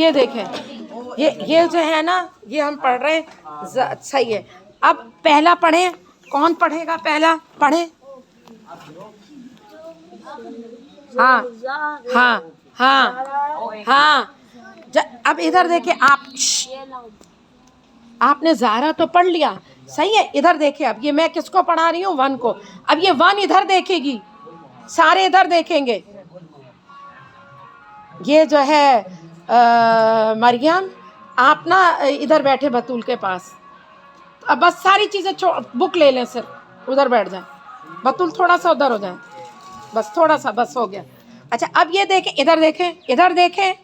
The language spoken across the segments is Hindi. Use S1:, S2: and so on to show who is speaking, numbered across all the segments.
S1: ये देखें, ये जो है ना, ये हम पढ़ रहे हैं, सही है। अब पहला पढ़ें, कौन पढ़ेगा? पहला पढ़ें। हाँ हाँ हाँ हाँ। अब इधर देखिए आप, आपने ज़ारा तो पढ़ लिया, सही है। इधर देखिए, अब ये मैं किसको पढ़ा रही हूँ? वन को। अब ये वन इधर देखेगी, सारे इधर देखेंगे। ये जो है मरियम, आप ना इधर बैठे बतूल के पास। अब बस सारी चीज़ें बुक ले लें, सिर्फ उधर बैठ जाए। बतूल थोड़ा सा उधर हो जाए, बस थोड़ा सा, बस हो गया। अच्छा, अब ये देखें, इधर देखें, इधर देखें,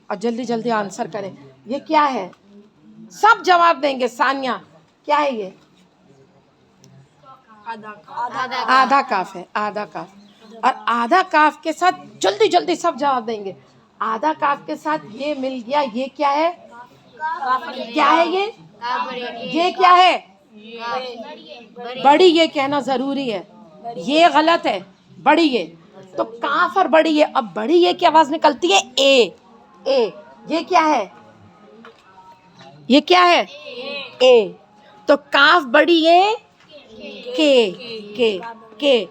S1: और जल्दी जल्दी आंसर करें। ये क्या है? सब जवाब देंगे। सानिया, क्या है ये? आधा काफ है, आधा काफ। और आधा काफ के साथ जल्दी जल्दी सब जवाब देंगे। आधा काफ के साथ ये मिल गया, ये क्या है? क्या है ये क्या है? बड़ी ये कहना जरूरी है, ये गलत है। बड़ी ये, तो काफ और बड़ी ये। अब बड़ी ये की आवाज निकलती है ए। ये क्या है? ये क्या है? ए। तो काफ बड़ी ये के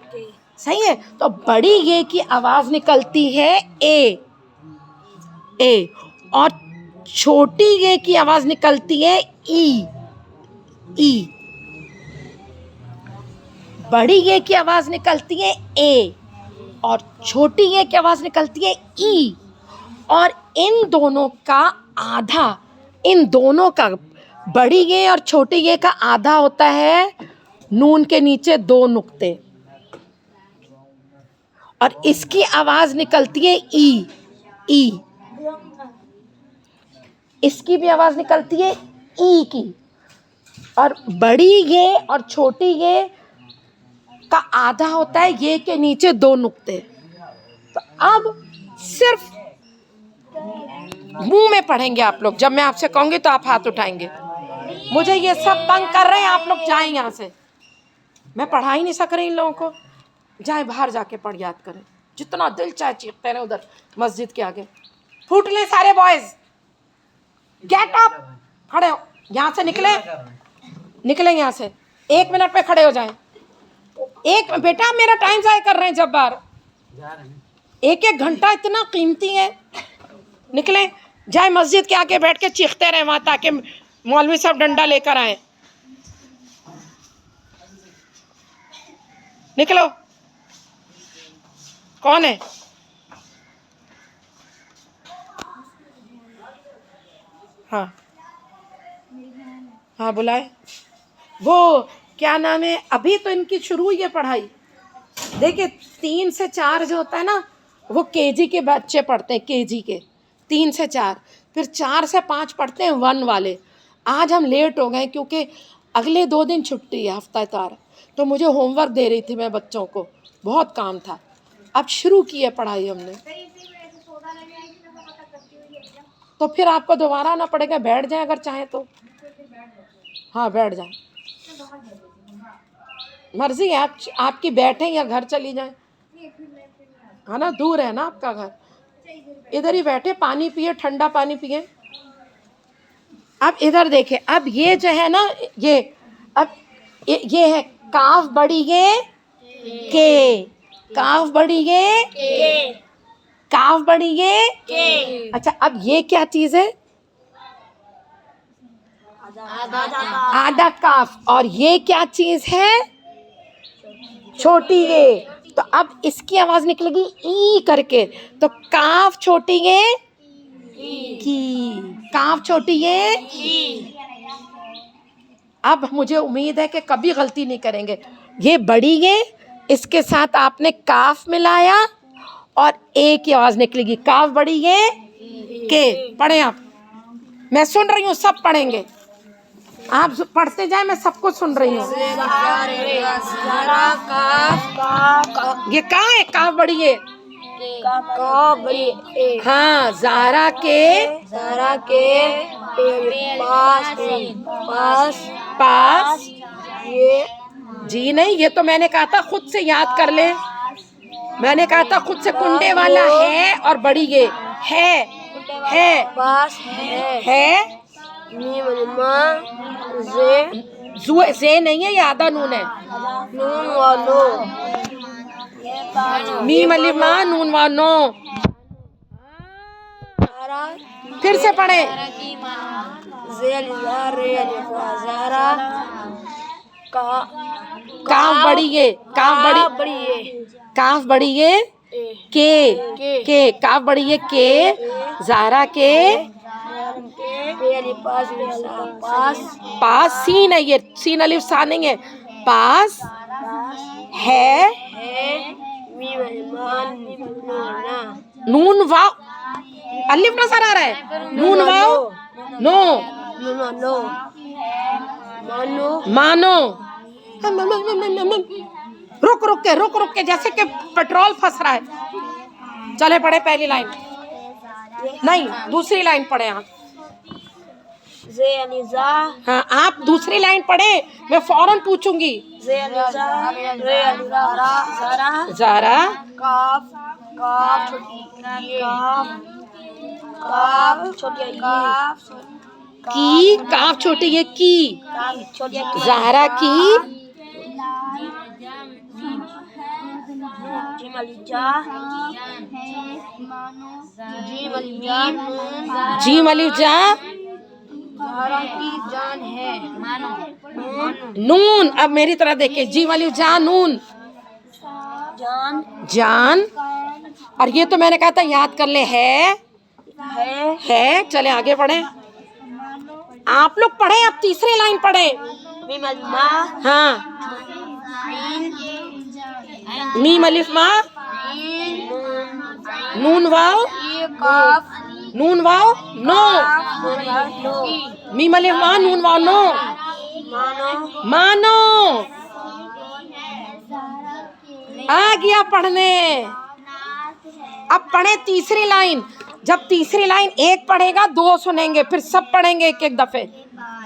S1: सही है। तो बड़ी ये की आवाज निकलती है ए, और छोटी ये की आवाज निकलती है ई। बड़ी ये की आवाज निकलती है ए, और छोटी ये की आवाज निकलती है ई। और इन दोनों का आधा, इन दोनों का, बड़ी ये और छोटी ये का आधा होता है नून के नीचे 2 नुक्ते, और इसकी आवाज निकलती है ई। इसकी भी आवाज निकलती है ई की। और बड़ी ये और छोटी ये का आधा होता है ये के नीचे 2 नुक्ते। तो अब सिर्फ मुंह में पढ़ेंगे आप लोग। जब मैं आपसे कहूंगी तो आप हाथ उठाएंगे। मुझे ये सब तंग कर रहे हैं, आप लोग जाएं यहाँ से। मैं पढ़ा ही नहीं सक रही इन लोगों को। जाए बाहर जाके पढ़ याद करें, जितना दिल चाहे चीखते रहे उधर मस्जिद के आगे। फूट ले सारे बॉयज, गेट अप, खड़े हो, यहाँ से निकले यहाँ से। 1 मिनट पे खड़े हो जाएं। एक बेटा, मेरा टाइम ज़ाया कर रहे हैं जब बार, 1 घंटा इतना कीमती है। निकले, जाए मस्जिद के आगे बैठ के चीखते रहे वहाँ, ताकि मौलवी साहब डंडा लेकर आए। निकलो। कौन है? हाँ बुलाए। वो क्या नाम है, अभी तो इनकी शुरू हुई है पढ़ाई। देखिए 3 से 4 जो होता है ना, वो केजी के बच्चे पढ़ते हैं, केजी के 3 से 4। फिर 4 से 5 पढ़ते हैं 1 वाले। आज हम लेट हो गए क्योंकि अगले 2 दिन छुट्टी है, हफ्ता इतार। तो मुझे होमवर्क दे रही थी मैं बच्चों को, बहुत काम था। अब शुरू की है पढ़ाई हमने, तो फिर आपको दोबारा आना पड़ेगा। बैठ जाए अगर चाहें तो। हाँ बैठ जाए, मर्जी है आपकी, बैठें या घर चली जाएं। है ना, दूर है ना आपका घर, इधर ही बैठे, पानी पिए, ठंडा पानी पिए। अब इधर देखें, अब ये जो है ना, ये अब ये है काफ बड़ी ये के, काफ बड़ी ये काफ बड़ी ये के। अच्छा, अब ये क्या चीज है? आधा काफ। और ये क्या चीज है? छोटी ये। तो अब इसकी आवाज निकलेगी ई करके। तो काफ छोटी ये की, काफ छोटी ये की। अब मुझे उम्मीद है कि कभी गलती नहीं करेंगे। ये बड़ी ये, इसके साथ आपने काफ मिलाया और ए की आवाज निकलेगी, काफ बड़ी ये के। पढ़े आप, मैं सुन रही हूँ, सब पढ़ेंगे। आप पढ़ते जाए, मैं सबको सुन रही हूँ। ये कहाँ है? काफ बड़ी ये, हाँ, ज़ारा के पास ये जी नहीं, ये तो मैंने कहा था खुद से याद कर ले। मैंने कहा था खुद से, कुंडे वाला है और बड़ी ये। है
S2: पास
S1: है
S2: मीम अलिफ मां
S1: जे नहीं है, ये आधा नून है।
S2: नून व नो
S1: मीम अलिफ मां नून वा नो।
S2: ज़ारा
S1: फिर से पढ़े।
S2: ज़े अलिफ ज़ा रे अलिफ वा ज़ारा का
S1: काफ बड़ी ये, काफ बड़ी
S2: ये
S1: काफ बड़ी ये के काफ बड़ी ये के ज़ारा के
S2: पे अलिफ पास पास
S1: पास सीन है, ये सीन अलिफ सा नहीं है, पास है
S2: मीम अलिफ मां
S1: नून वाव अलिफ नजर आ रहा है, नून वाव नो
S2: नो मानो
S1: मानो। रुक के जैसे कि पेट्रोल फंस रहा है। चले पढ़े पहली लाइन, नहीं दूसरी लाइन पढ़े आप।
S2: ज़े अलिफ ज़ा
S1: हाँ आप दूसरी लाइन पढ़े, मैं फौरन पूछूंगी।
S2: ज़े अलिफ ज़ा रे अलिफ ज़ारा
S1: ज़ारा
S2: काफ काफ छोटी
S1: काफ छोटी ये की
S2: छोटी
S1: ज़ारा की
S2: जीम अलिफ जा जीम अलिफ जा
S1: जीम अलिफ जा
S2: ज़ारा की जान है
S1: नून। अब मेरी तरह देखे, जीम अलिफ जा नून
S2: जान
S1: जान। और ये तो मैंने कहा था याद कर ले, है। चले आगे पढ़े, आप लोग पढ़े। अब तीसरी लाइन पढ़े।
S2: मीम अलिफ मां
S1: हाँ मीम अलिफ मां नून वाव
S2: काफ
S1: नून वाव नो मीम अलिफ मां नून वाव नो मानो। आ गया पढ़ने। अब पढ़े तीसरी लाइन। जब तीसरी लाइन एक पढ़ेगा दो सुनेंगे, फिर सब पढ़ेंगे एक एक दफे।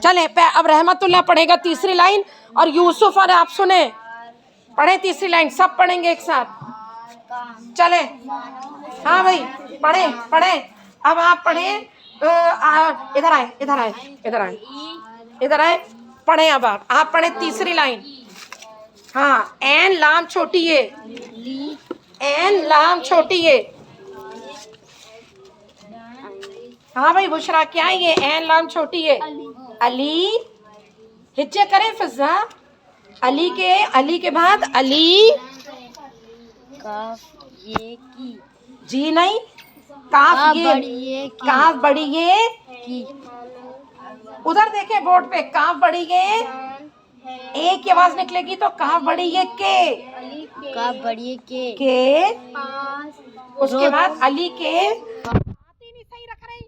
S1: चले अब रहमतुल्लाह पढ़ेगा तीसरी लाइन और यूसुफ और आप सुने। पढ़े तीसरी लाइन, सब पढ़ेंगे एक साथ। चले हाँ भाई पढ़े। अब आप पढ़े, इधर आए पढ़े। अब आप पढ़े तीसरी लाइन। हाँ एन लाम छोटी ये, एन लाम छोटी ये। हाँ भाई बुशरा क्या है ये एन लाम छोटी ये? अली हिज्जे करे फिजा। अली के बाद अली
S2: काफ ये की
S1: जी नहीं, काफ ये काफ बड़ी ये
S2: की।
S1: उधर देखे बोर्ड पे, काफ बड़ी ये ए की आवाज निकलेगी तो काफ बड़ी ये के,
S2: काफ बड़ी
S1: के उसके बाद अली के सही रख रही।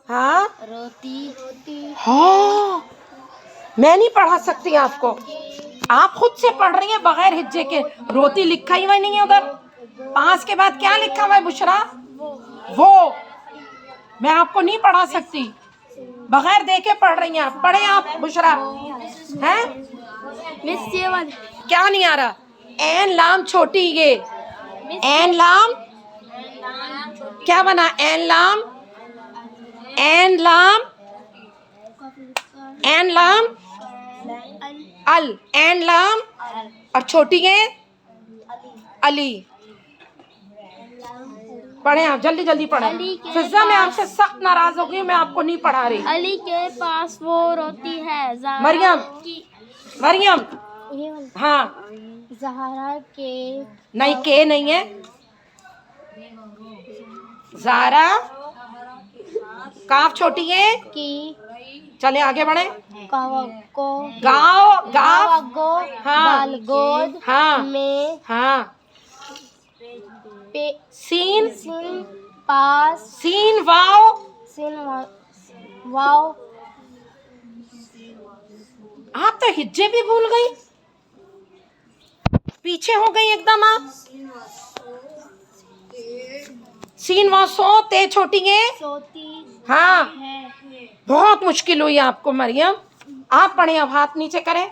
S1: हाँ
S2: रोती
S1: हाँ मैं नहीं पढ़ा सकती आपको, आप खुद से पढ़ रही हैं बगैर हिज्जे के। रोती लिखा ही वही नहीं है उधर। पांच के बाद क्या लिखा हुआ है बुशरा? वो मैं आपको नहीं पढ़ा सकती, बगैर देखे पढ़ रही हैं आप। पढ़े आप बुशरा हैं?
S2: मिस ये वाली
S1: क्या नहीं आ रहा? एन लाम छोटी ये, एन लाम क्या बना? एन लाम अल, एन लाम और छोटी है अली। पढ़े आप, जल्दी जल्दी पढ़े। फिजा मैं आपसे सख्त नाराज हो गई, मैं आपको नहीं पढ़ा रही।
S2: अली के पास वो रोती है
S1: मरियम हाँ
S2: ज़हरा के
S1: नहीं, के नहीं है। ज़ारा काफ छोटी है
S2: की
S1: चले आगे बढ़े।
S2: को
S1: गाँव
S2: गो
S1: हाँ
S2: गोद
S1: हाँ
S2: में
S1: हाँ
S2: पे
S1: सीन
S2: पास
S1: सीन वाव
S2: वाव।
S1: आप तो हिज्जे भी भूल गई, पीछे हो गई एकदम आप। सीन वाव सो ते छोटी है
S2: सोती
S1: हाँ
S2: है।
S1: बहुत मुश्किल हुई आपको मरियम। आप पढ़े, अब हाथ नीचे करें।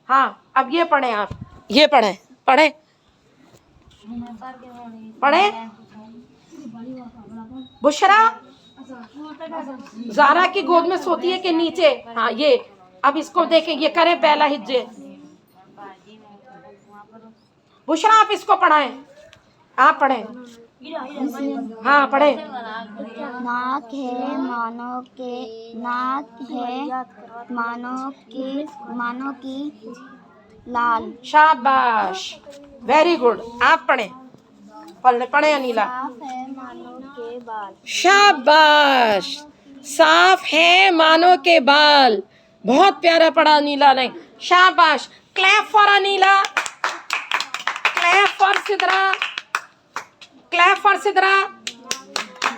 S1: हाँ अब ये पढ़े आप, ये पढ़े बुशरा जारा की गोद में सोती है कि नीचे? हाँ ये, अब इसको देखें, ये करें पहला हिज्जे। बुशरा आप इसको पढ़ाएं, आप पढ़ें। हाँ पढ़े।
S2: नाक है मानो की लाल।
S1: शाबाश, वेरी गुड। आप पढ़े, पढ़े अनीला।
S2: साफ है मानो के बाल।
S1: शाबाश, साफ है मानो के बाल। बहुत प्यारा पढ़ा अनीला ने, शाबाश। Clap for Anila, clap for Sidra, clap for Sidra,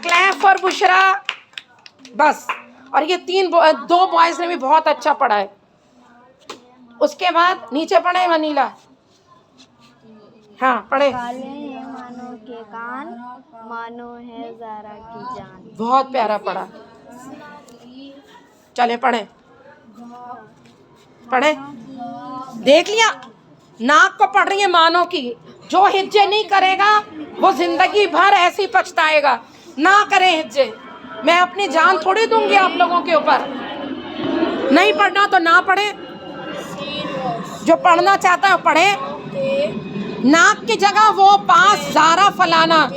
S1: clap for Bushra. बस, और ये दो बॉयज ने भी बहुत अच्छा पढ़ा है। उसके बाद नीचे पढ़े अनीला। हाँ पढ़े।
S2: काले हैं मानो के कान, मानो है ज़ारा की जान।
S1: बहुत प्यारा पढ़ा। चले पढ़े, पढ़े। देख लिया, नाक को पढ़ रही है मानो की। जो हिज्जे नहीं करेगा वो जिंदगी भर ऐसे ही पछताएगा। ना करें हिज्जे, मैं अपनी जान थोड़ी दूंगी आप लोगों के ऊपर। नहीं पढ़ना तो ना पढ़े, जो पढ़ना चाहता है पढ़े। नाक की जगह वो पास, ज़ारा फलाना,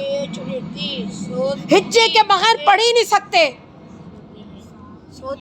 S1: हिज्जे के बगैर पढ़ ही नहीं सकते।